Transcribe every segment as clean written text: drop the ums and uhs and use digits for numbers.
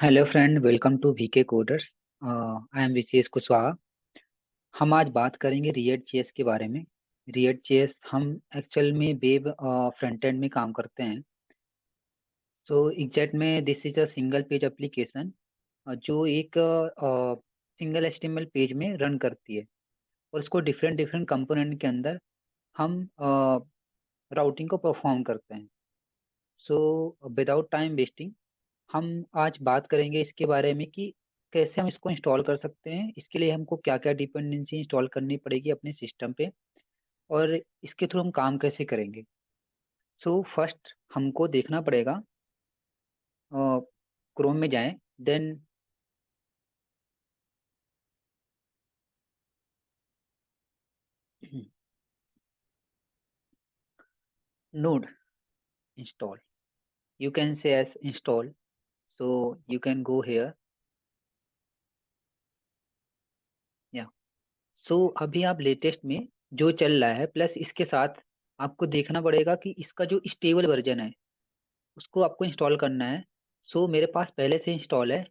Hello friend, welcome to VK coders. I am Vishesh Kushwaha. हम आज बात करेंगे रिएक्ट जेएस के बारे में। रिएक्ट जेएस हम एक्चुअल में वेब फ्रंट एंड में काम करते हैं। सो एग्जैक्ट में this is a single page application जो एक सिंगल एचटीएमएल पेज में रन करती है, और उसको डिफरेंट डिफरेंट कंपोनेंट के अंदर हम राउटिंग को परफॉर्म करते हैं। सो विदाउट टाइम वेस्टिंग हम आज बात करेंगे इसके बारे में कि कैसे हम इसको इंस्टॉल कर सकते हैं, इसके लिए हमको क्या क्या डिपेंडेंसी इंस्टॉल करनी पड़ेगी अपने सिस्टम पे, और इसके थ्रू हम काम कैसे करेंगे। सो फर्स्ट हमको देखना पड़ेगा, क्रोम में जाएं, then node install, you can say as install. So you can go here, या सो अभी आप लेटेस्ट में जो चल रहा है, प्लस इसके साथ आपको देखना पड़ेगा कि इसका जो स्टेबल वर्जन है उसको आपको इंस्टॉल करना है। सो मेरे पास पहले से इंस्टॉल है।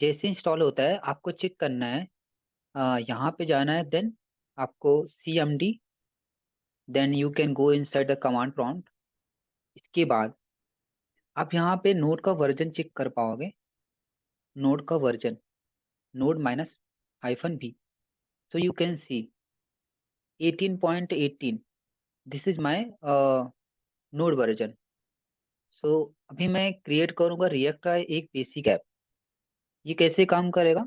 जैसे इंस्टॉल होता है आपको चेक करना है, यहाँ पे जाना है, देन आपको cmd, then you can go inside the command prompt. इसके बाद आप यहाँ पे नोड का वर्जन चेक कर पाओगे। नोड का वर्जन, नोड माइनस हाइफन भी, so you can see 18.18, this is my node version. So अभी मैं क्रिएट करूँगा रिएक्ट का एक बेसिक ऐप। ये कैसे काम करेगा,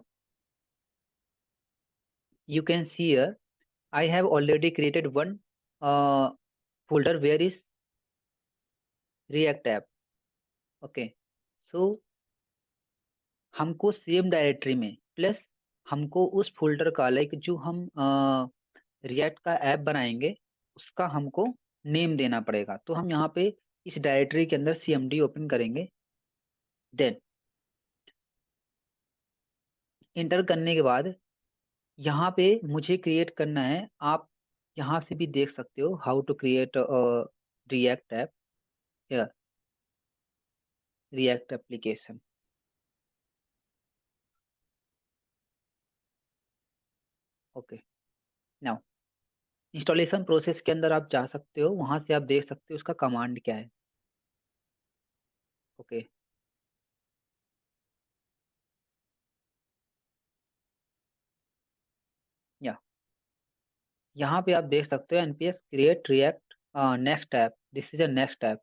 you can see here I have already created one folder where is React app. Okay, so हमको सेम डायरेक्टरी में प्लस हमको उस फोल्डर का, लाइक जो हम रिएक्ट का ऐप बनाएंगे उसका हमको नेम देना पड़ेगा। तो हम यहाँ पे इस डायरेक्टरी के अंदर cmd ओपन करेंगे, देन इंटर करने के बाद यहाँ पे मुझे क्रिएट करना है। आप यहाँ से भी देख सकते हो how to create react app, react application. Okay, now installation process के अंदर आप जा सकते हो, वहां से आप देख सकते हो उसका कमांड क्या है। ओके, या यहाँ पे आप देख सकते हो npm create react next app, this is a next app.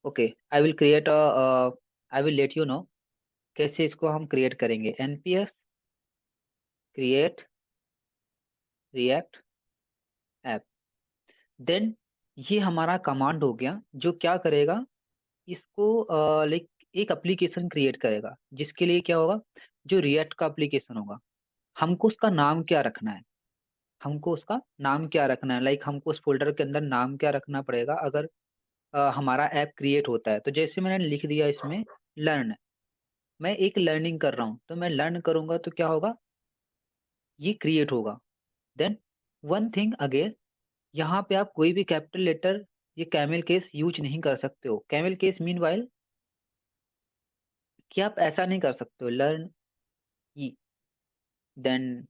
Okay, I will create I will let you know कैसे इसको हम क्रिएट करेंगे। npm create react app, then ये हमारा कमांड हो गया जो क्या करेगा, इसको लाइक एक एप्लीकेशन क्रिएट करेगा, जिसके लिए क्या होगा, जो रिएक्ट का एप्लीकेशन होगा हमको उसका नाम क्या रखना है। हमको उसका नाम क्या रखना है, लाइक हमको उस फोल्डर के अंदर नाम क्या रखना पड़ेगा अगर हमारा ऐप क्रिएट होता है। तो जैसे मैंने लिख दिया इसमें लर्न, मैं एक लर्निंग कर रहा हूँ तो मैं लर्न करूंगा तो क्या होगा, ये क्रिएट होगा। देन वन थिंग अगेन, यहाँ पे आप कोई भी कैपिटल लेटर, ये कैमल केस यूज नहीं कर सकते हो। कैमल केस मीन वाइल कि आप ऐसा नहीं कर सकते हो, learn E than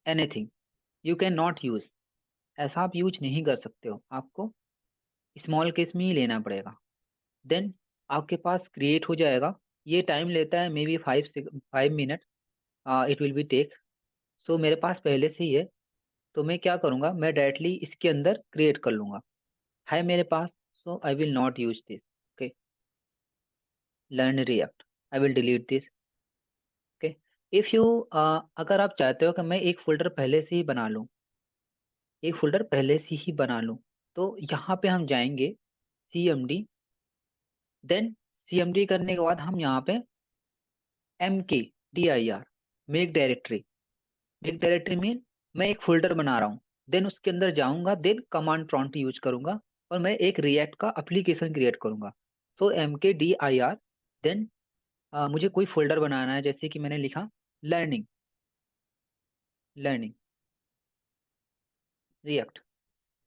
anything you can not use, ऐसा आप यूज नहीं कर सकते हो, आपको स्मॉल केस में ही लेना पड़ेगा। देन आपके पास क्रिएट हो जाएगा। ये टाइम लेता है maybe 5 minute, it will be take. So मेरे पास पहले से ही है, तो मैं क्या करूँगा, मैं डायरेक्टली इसके अंदर क्रिएट कर लूँगा, है मेरे पास। So I will not use this. Okay, learn React, I will delete this. Okay, if you, अगर आप चाहते हो कि मैं एक फोल्डर पहले से ही बना लूँ, एक फोल्डर पहले से ही बना लूँ, तो यहाँ पे हम जाएंगे cmd, देन cmd करने के बाद हम यहाँ पे mkdir, make directory. Make directory mean मैं एक फोल्डर बना रहा हूँ, देन उसके अंदर जाऊंगा, देन कमांड प्रॉम्प्ट यूज करूंगा और मैं एक रिएक्ट का एप्लीकेशन क्रिएट करूंगा। तो mkdir, देन मुझे कोई फोल्डर बनाना है, जैसे कि मैंने लिखा लर्निंग, लर्निंग रिएक्ट,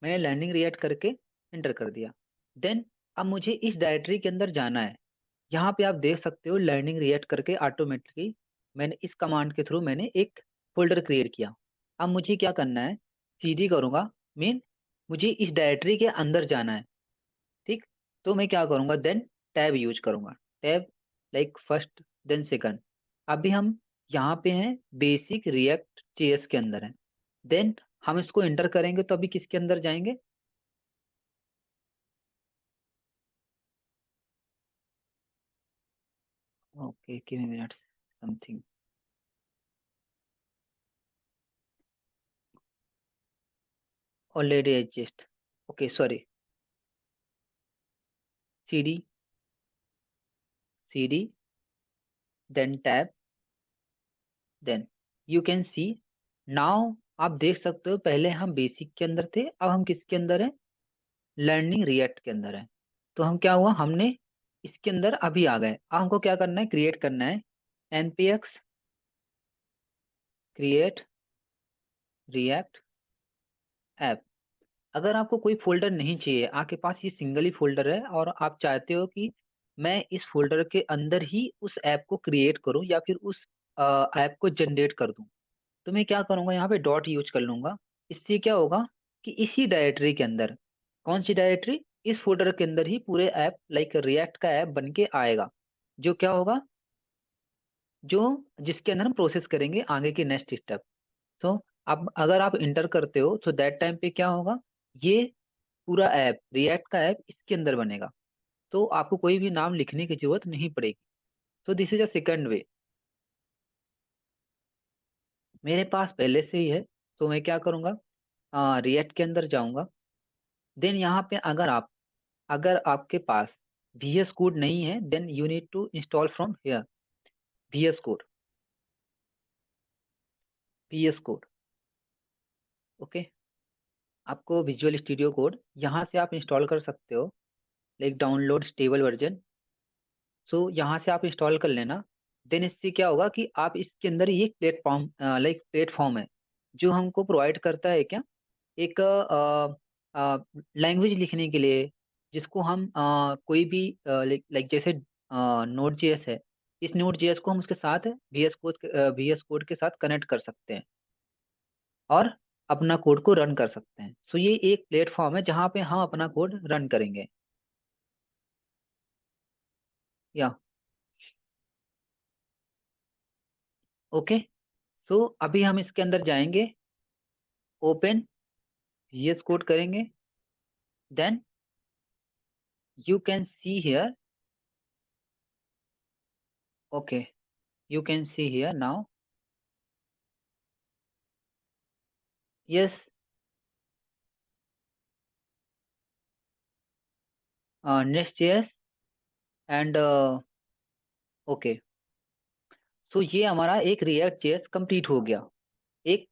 मैंने लर्निंग रिएक्ट करके एंटर कर दिया। देन अब मुझे इस डायरेक्टरी के अंदर जाना है, यहाँ पे आप देख सकते हो लर्निंग रिएक्ट करके ऑटोमेटिकली मैंने इस कमांड के थ्रू मैंने एक फोल्डर क्रिएट किया। अब मुझे क्या करना है, सीडी करूँगा, मीन मुझे इस डायरेक्टरी के अंदर जाना है। ठीक, तो मैं क्या करूँगा, देन टैब यूज करूँगा। Tab like first then second. अभी हम यहाँ पे हैं बेसिक रिएक्ट जेएस के अंदर है। देन हम इसको एंटर करेंगे तो अभी किसके अंदर जाएंगे, okay give me minute something. Already adjust, okay sorry, CD, CD, then tab, then you can see now. आप देख सकते हो पहले हम बेसिक के अंदर थे, अब हम किसके अंदर है, लर्निंग रिएक्ट के अंदर है। तो हम क्या हुआ, हमने इसके अंदर अभी आ गए। अब हमको क्या करना है, क्रिएट करना है npx क्रिएट रिएक्ट ऐप। अगर आपको कोई फ़ोल्डर नहीं चाहिए, आपके पास ये सिंगल ही फ़ोल्डर है और आप चाहते हो कि मैं इस फ़ोल्डर के अंदर ही उस ऐप को क्रिएट करूँ या फिर उस ऐप को जनरेट कर दूँ, तो मैं क्या करूँगा, यहाँ पे डॉट यूज़ कर लूँगा। इससे क्या होगा कि इसी डायरेक्टरी के अंदर, कौन-सी डायरेक्टरी? इस फ़ोल्डर के अंदर ही पूरे ऐप लाइक रिएक्ट का ऐप बन के आएगा। जो क्या होगा, जो जिसके अंदर हम प्रोसेस करेंगे आगे के नेक्स्ट स्टेप। तो अब अगर आप इंटर करते हो तो दैट टाइम पे क्या होगा, ये पूरा ऐप रिएक्ट का ऐप इसके अंदर बनेगा। तो आपको कोई भी नाम लिखने की ज़रूरत नहीं पड़ेगी। तो दिस इज़ अ सेकंड वे। मेरे पास पहले से ही है, तो मैं क्या करूँगा, रिएक्ट के अंदर जाऊँगा। देन यहाँ पे अगर आपके पास वीएस कोड नहीं है, then you need to install from here VS code, VS code, okay. आपको विजुअल स्टूडियो कोड यहाँ से आप इंस्टॉल कर सकते हो, like download stable version. So यहाँ से आप इंस्टॉल कर लेना। देन इससे क्या होगा कि आप इसके अंदर ये प्लेटफॉर्म लाइक प्लेटफॉर्म है जो हमको प्रोवाइड करता है क्या, एक लैंग्वेज लिखने के लिए, जिसको हम कोई भी लाइक जैसे नोड जेएस है, इस नोड जेएस को हम उसके साथ वीएस कोड के साथ कनेक्ट कर सकते हैं और अपना कोड को रन कर सकते हैं। सो ये एक प्लेटफॉर्म है जहाँ पे हम अपना कोड रन करेंगे, या ओके। सो अभी हम इसके अंदर जाएंगे, ओपन वीएस कोड करेंगे, then you can see here, okay, you can see here now, yes, next.js and okay. So ये हमारा एक रिएक्ट जेएस कंप्लीट हो गया, एक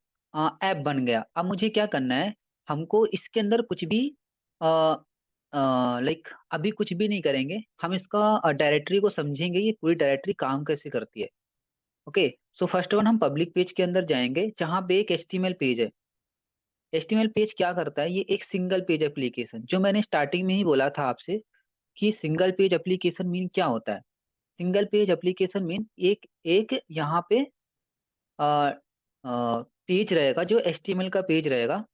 ऐप बन गया। अब मुझे क्या करना है, हमको इसके अंदर कुछ भी लाइक अभी कुछ भी नहीं करेंगे, हम इसका डायरेक्टरी को समझेंगे, ये पूरी डायरेक्टरी काम कैसे करती है। ओके, सो फर्स्ट वन हम पब्लिक पेज के अंदर जाएंगे जहाँ पे एक एचटीएमएल पेज है। एचटीएमएल पेज क्या करता है, ये एक सिंगल पेज एप्लीकेशन, जो मैंने स्टार्टिंग में ही बोला था आपसे कि सिंगल पेज एप्लीकेशन मीन क्या होता है। सिंगल पेज एप्लीकेशन मीन एक एक यहाँ पे पेज रहेगा जो एचटीएमएल का पेज रहेगा,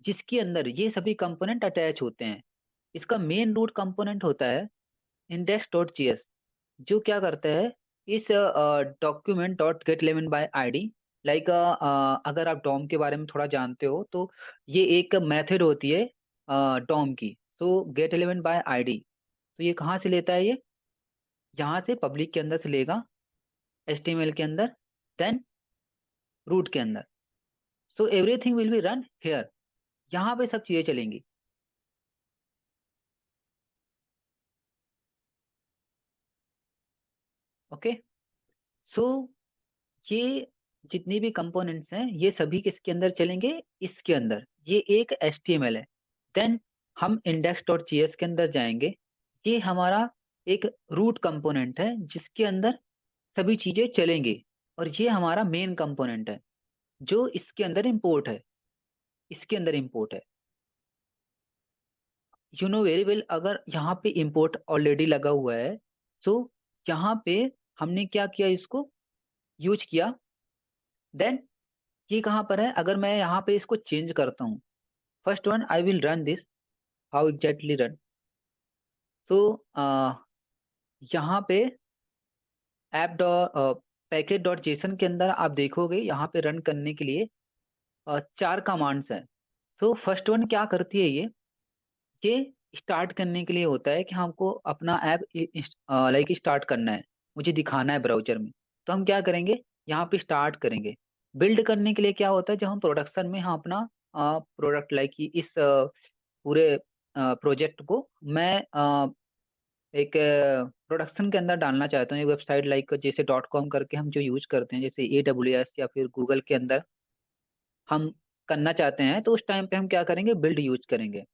जिसके अंदर ये सभी कंपोनेंट अटैच होते हैं। इसका मेन रूट कंपोनेंट होता है इंडेक्स डॉट जीएस, जो क्या करता है, इस document dot gate element by ID, like अगर आप डॉम के बारे में थोड़ा जानते हो तो ये एक मेथड होती है डॉम की। तो गेट एलिमेंट बाय आईडी, तो ये कहाँ से लेता है, ये यहाँ से पब्लिक के अंदर से लेगा, एचटीएमएल के अंदर, देन रूट के अंदर। So everything will be run here, यहाँ पे सब चीजें चलेंगी, ओके। सो ये जितनी भी कंपोनेंट्स हैं ये सभी किसके अंदर चलेंगे, इसके अंदर। ये एक एचटीएमएल है। देन हम इंडेक्स डॉट जीएस के अंदर जाएंगे, ये हमारा एक रूट कंपोनेंट है जिसके अंदर सभी चीजें चलेंगी, और ये हमारा मेन कंपोनेंट है जो इसके अंदर इंपोर्ट है, इसके अंदर इंपोर्ट है। यू नो वेरी वेल, अगर यहाँ पे इंपोर्ट ऑलरेडी लगा हुआ है, सो यहाँ पे हमने क्या किया, इसको यूज किया। देन ये कहाँ पर है, अगर मैं यहाँ पे इसको चेंज करता हूँ, first one I will run this, how exactly run. तो यहाँ पे app dot package dot JSON के अंदर आप देखोगे यहाँ पे रन करने के लिए 4 कमांड्स हैं। तो फर्स्ट वन क्या करती है, ये स्टार्ट करने के लिए होता है कि हमको अपना ऐप लाइक स्टार्ट करना है, मुझे दिखाना है ब्राउज़र में। तो हम क्या करेंगे, यहाँ पे स्टार्ट करेंगे। बिल्ड करने के लिए क्या होता है, जब हम प्रोडक्शन में हम अपना प्रोडक्ट लाइक इस पूरे प्रोजेक्ट को मैं एक प्रोडक्शन के अंदर डालना चाहता हूँ, एक वेबसाइट लाइक जैसे डॉट कॉम करके हम जो यूज करते हैं, जैसे AWS या फिर गूगल के अंदर हम करना चाहते हैं, तो उस टाइम पे हम क्या करेंगे, बिल्ड यूज करेंगे।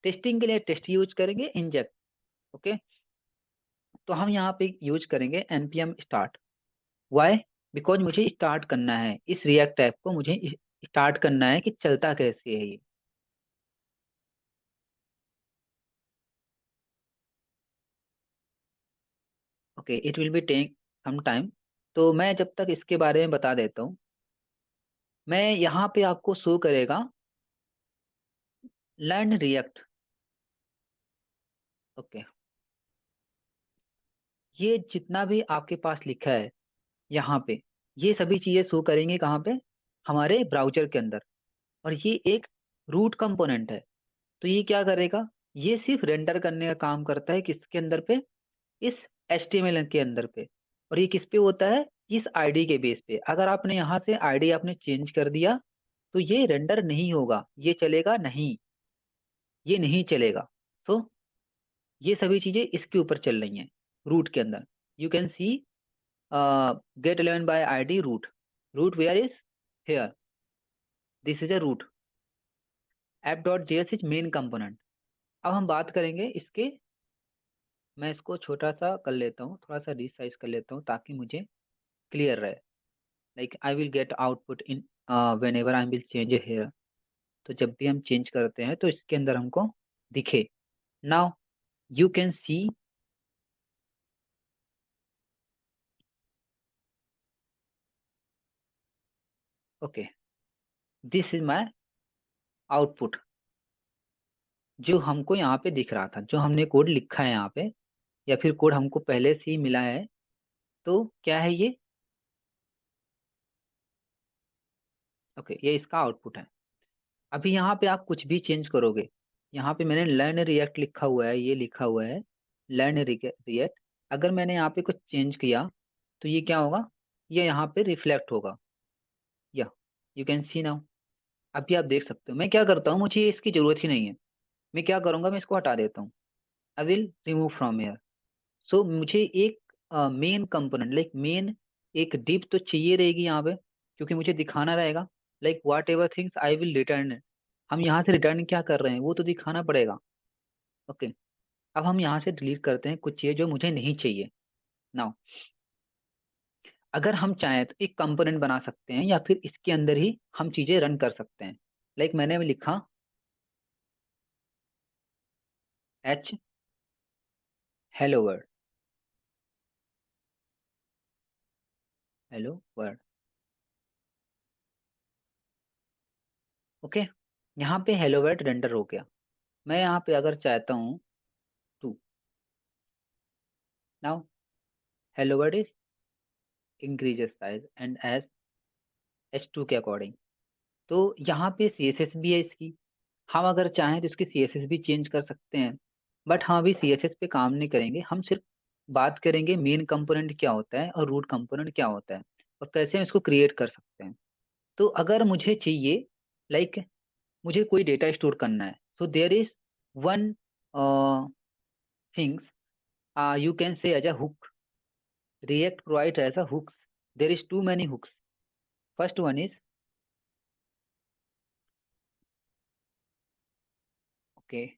टेस्टिंग के लिए टेस्ट यूज करेंगे, इंजेक्ट। ओके, तो हम यहाँ पे यूज करेंगे npm स्टार्ट। वाई, बिकॉज मुझे स्टार्ट करना है इस रिएक्ट ऐप को, मुझे स्टार्ट करना है कि चलता कैसे है ये। Okay, it will be take some time. तो मैं जब तक इसके बारे में बता देता हूँ, मैं यहाँ पे आपको शो करेगा लर्न रिएक्ट। ओके, ये जितना भी आपके पास लिखा है यहाँ पे, ये सभी चीजें शो करेंगे कहाँ पे, हमारे ब्राउज़र के अंदर। और ये एक रूट कंपोनेंट है। तो ये क्या करेगा, ये सिर्फ रेंडर करने का काम करता है, किसके अंदर पे, इस HTML के अंदर पे। और ये किस पे होता है, इस आईडी के बेस पे। अगर आपने यहाँ से आईडी आपने चेंज कर दिया, तो ये रेंडर नहीं होगा, ये चलेगा नहीं, ये नहीं चलेगा। सो ये सभी चीजें इसके ऊपर चल रही हैं रूट के अंदर। You can see get 11 by ID root. Root where is here, this is a root. app.js is main component. अब हम बात करेंगे इसके, मैं इसको छोटा सा कर लेता हूँ, थोड़ा सा रीसाइज कर लेता हूँ ताकि मुझे क्लियर रहे। Like I will get output in when ever I will change here. तो जब भी हम चेंज करते हैं तो इसके अंदर हमको दिखे। Now you can C, okay, this is my output, जो हमको यहाँ पे दिख रहा था, जो हमने कोड लिखा है यहाँ पे, या फिर कोड हमको पहले से ही मिला है। तो क्या है ये, ओके, ये इसका आउटपुट है। अभी यहाँ पे आप कुछ भी चेंज करोगे, यहाँ पे मैंने लर्न रिएक्ट लिखा हुआ है, ये लिखा हुआ है लर्न रिएक्ट। अगर मैंने यहाँ पे कुछ चेंज किया, तो ये क्या होगा, ये यहाँ पे रिफ्लेक्ट होगा। या यू कैन सी नाउ, अभी आप देख सकते हो। मैं क्या करता हूँ, मुझे इसकी जरूरत ही नहीं है, मैं क्या करूँगा, मैं इसको हटा देता हूँ। I will remove from here. सो मुझे एक मेन कंपोनेंट लाइक मेन एक डिप तो चाहिए रहेगी यहाँ पे, क्योंकि मुझे दिखाना रहेगा like what ever things I will return. हम यहाँ से रिटर्न क्या कर रहे हैं वो तो दिखाना पड़ेगा। ओके, अब हम यहाँ से डिलीट करते हैं कुछ चीज़ें जो मुझे नहीं चाहिए। नाउ अगर हम चाहें तो एक कंपोनेंट बना सकते हैं, या फिर इसके अंदर ही हम चीज़ें रन कर सकते हैं। लाइक मैंने लिखा H hello world, hello world. Okay, यहाँ पे हेलो वर्ल्ड रेंडर हो गया। मैं यहाँ पे अगर चाहता हूँ to, now hello world is increases size and as H2 के अकॉर्डिंग। तो यहाँ पे CSS भी है इसकी, हम अगर चाहें तो इसकी CSS भी चेंज कर सकते हैं। बट हम अभी CSS पे काम नहीं करेंगे, हम सिर्फ बात करेंगे मेन कंपोनेंट क्या होता है और रूट कंपोनेंट क्या होता है, और कैसे हम इसको क्रिएट कर सकते हैं। तो अगर मुझे चाहिए लाइक मुझे कोई डेटा स्टोर करना है, so there is one things you can say as a hook, React provide as a hooks. There is too many hooks. First one is, okay,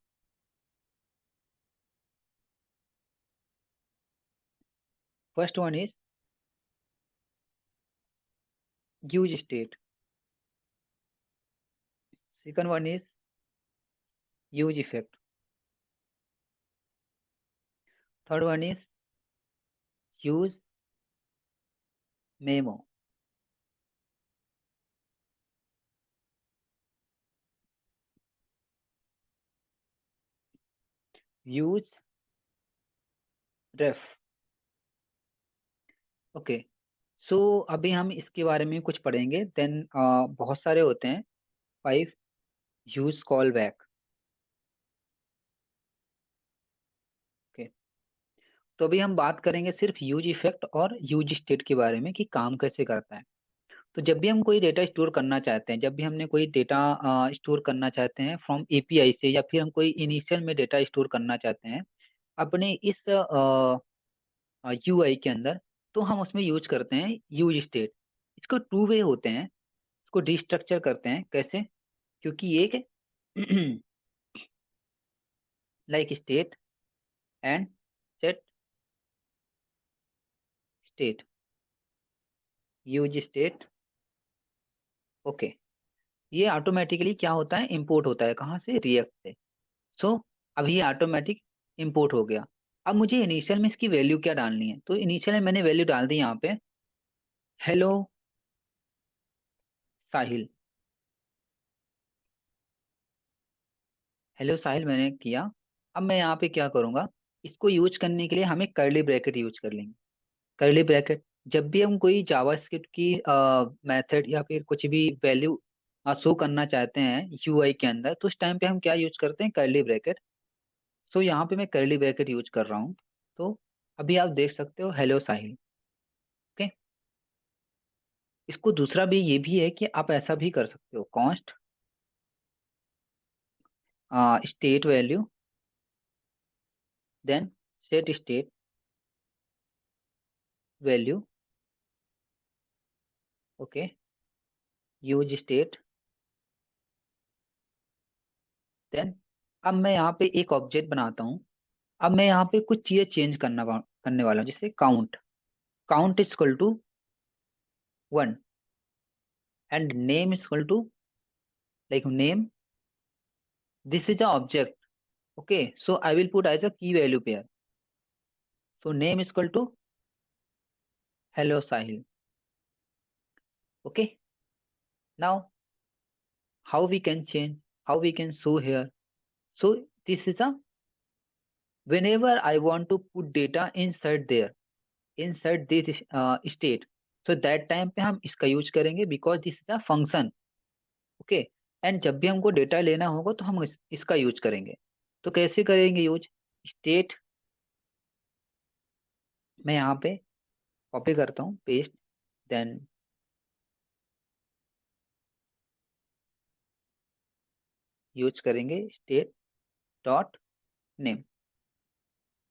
first one is use state. Second one is use effect. Third one is use memo, use ref. Okay, so अभी हम इसके बारे में कुछ पढ़ेंगे, then बहुत सारे होते हैं। 5 यूज कॉल बैक। ओके, तो अभी हम बात करेंगे सिर्फ यूज इफेक्ट और यूज स्टेट के बारे में कि काम कैसे करता है। तो जब भी हम कोई डेटा स्टोर करना चाहते हैं, जब भी हमने कोई डेटा स्टोर करना चाहते हैं फ्रॉम एपीआई से, या फिर हम कोई इनिशियल में डेटा स्टोर करना चाहते हैं अपने इस यूआई के अंदर, तो हम उसमें यूज करते हैं यूज स्टेट। इसको टू वे होते हैं, इसको डिस्ट्रक्चर करते हैं कैसे, क्योंकि एक like state and set state, use state. Okay, ये ऑटोमेटिकली क्या होता है, इंपोर्ट होता है कहाँ से, रिएक्ट से। सो अब ये ऑटोमेटिक इंपोर्ट हो गया। अब मुझे इनिशियल में इसकी वैल्यू क्या डालनी है, तो इनिशियल में मैंने वैल्यू डाल दी यहाँ पे हेलो साहिल। हेलो साहिल मैंने किया। अब मैं यहाँ पे क्या करूँगा, इसको यूज करने के लिए हम एक कर्ली ब्रैकेट यूज कर लेंगे। कर्ली ब्रैकेट, जब भी हम कोई जावास्क्रिप्ट की मेथड या फिर कुछ भी वैल्यू शो करना चाहते हैं यूआई के अंदर, तो उस टाइम पे हम क्या यूज करते हैं, कर्ली ब्रैकेट। सो यहाँ पे मैं कर्ली ब्रैकेट यूज कर रहा हूँ। तो अभी आप देख सकते हो हेलो साहिल। ओके, इसको दूसरा भी ये भी है कि आप ऐसा भी कर सकते हो, const state value, then set state value. Okay, use state, then अब मैं यहाँ पे एक ऑब्जेक्ट बनाता हूँ। अब मैं यहाँ पे कुछ चीजें चेंज करने वाला हूँ, जैसे count, count is equal to 1 and name is equal to, like name, this is a object. Okay, so I will put as a key value pair. So name is equal to hello Sahil. Okay, now how we can change, how we can show here. So this is a, whenever I want to put data inside there, inside this state, so that time पे हम इसका use करेंगे because this is a function. Okay, and जब भी हमको data लेना होगा तो हम इसका यूज करेंगे। तो कैसे करेंगे यूज, स्टेट, मैं यहाँ पे कॉपी करता हूँ, पेस्ट, देन यूज करेंगे state dot name.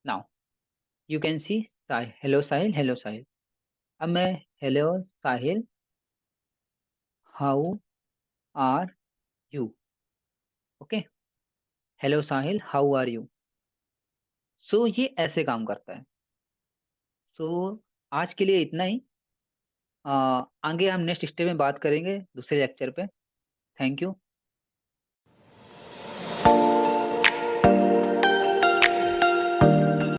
Now you can see hello Sahil, hello Sahil. अब मैं hello Sahil how are you. Okay, hello Sahil how are you. So ये ऐसे काम करता है। सो आज के लिए इतना ही। आगे हम नेक्स्ट स्टेप में बात करेंगे दूसरे लेक्चर पे। Thank you.